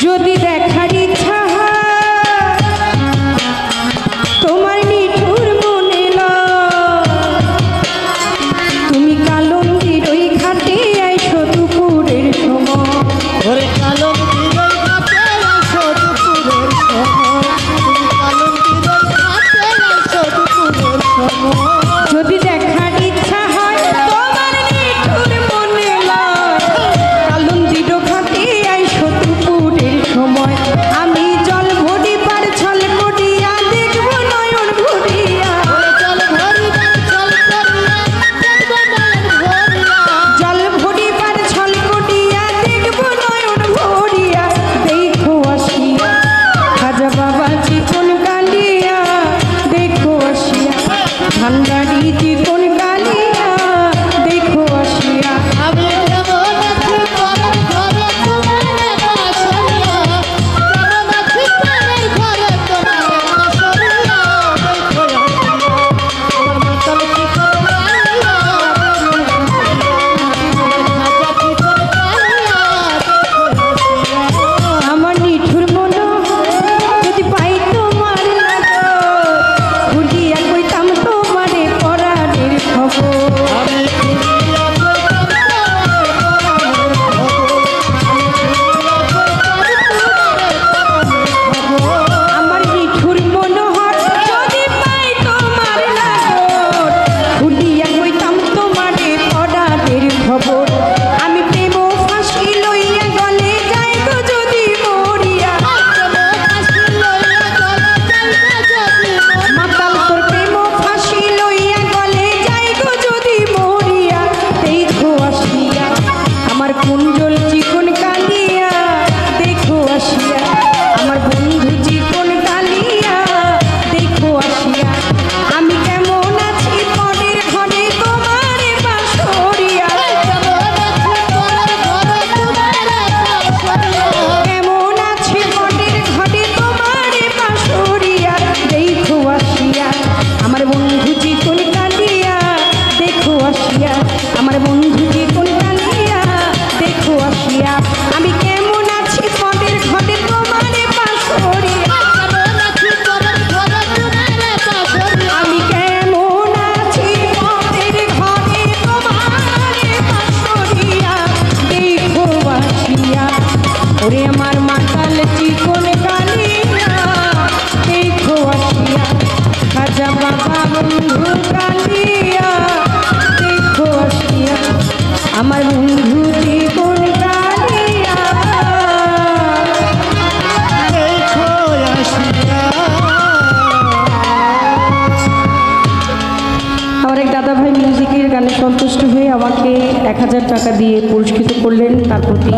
যদি দেখার ইচ্ছা তোমার নিঠুর মনে তুমি কালন্দির ওই ঘাটে আইসো দুপুরের সময় ওরে কালন্দির ওই ঘাটে আইসো দুপুরের সময় তুমি কালন্দির ওই ঘাটে আইসো দুপুরের সময় যদি দেখার ইচ্ছা হয় তোমার নিঠুর মনে কালন্দির ঘাটে আইসো দুপুরের সময় আমি জল ভরি পার ছল করিয়া দেখব নয়ন ভরিয়া জল ভরিয়া জল ভরি পার ছল করিয়া দেখব নয়ন ভরিয়া দেখো আসিয়া খাজা বাবা চিকন কালিয়া দেখো আসিয়া ভান্ডারি চিকন কালিয়া দেখো আসিয়া আমি কেমন আছি পরের ঘরে তোমার বাসরিয়া কেমন আছি পরের ঘরে তোমার বাসরিয়া দেখো আমার মাতাল কি করে আইয়া খাজা কি করে আইয়া দেখো আমার নিঠুর মন যদি পাই তোমার ঘুরিয়া কইতাম তোমারে পরাণের খবর আমি খুঁজিয়া আমার নিঠুর মনোহর যদি পাই তোমার লাগর ভুলিয়া কইতাম তোমারে পরাণের খবর আমি প্রেম ফাঁসি লইয়া গলে যাইব যদি মরিয়া মাতাল তোর প্রেম ফাঁসি লইয়া গলে যাইব যদি মরিয়া দেখো আসিয়া আমার কুণ্ডল চিকন কালিয়া দেখো আসিয়া আমার বন্ধু চিকন কালিয়া দেখো আসিয়া আমি কেমন আছি পরের ঘরে তোমার বাসরিয়া কেমন আছি পরের ঘরে তোমার বাসরিয়া দেখো আসিয়া আমার বন্ধু চিকন কালিয়া দেখো আসিয়া আমার বন্ধু চিকন কালিয়া দেখো আসিয়া আমি কেমন আছি পরের ঘরে তোমার বাসরিয়া আমি কেমন আছি পরের ঘরে তোমার বাসরিয়া দেখো আসিয়া ওরে আমার মাতাল চিকন কালিয়া দেখো আসিয়া খাজা বাবা বন্ধু কালিয়া দেখো আসিয়া আমার বন্ধু চিকন কালিয়া দেখো আসিয়া আমার এক দাদা ভাই মিউজিকের গানে সন্তুষ্ট হয়ে আমাকে 1000 টাকা দিয়ে পুরস্কৃত করলেন তার প্রতি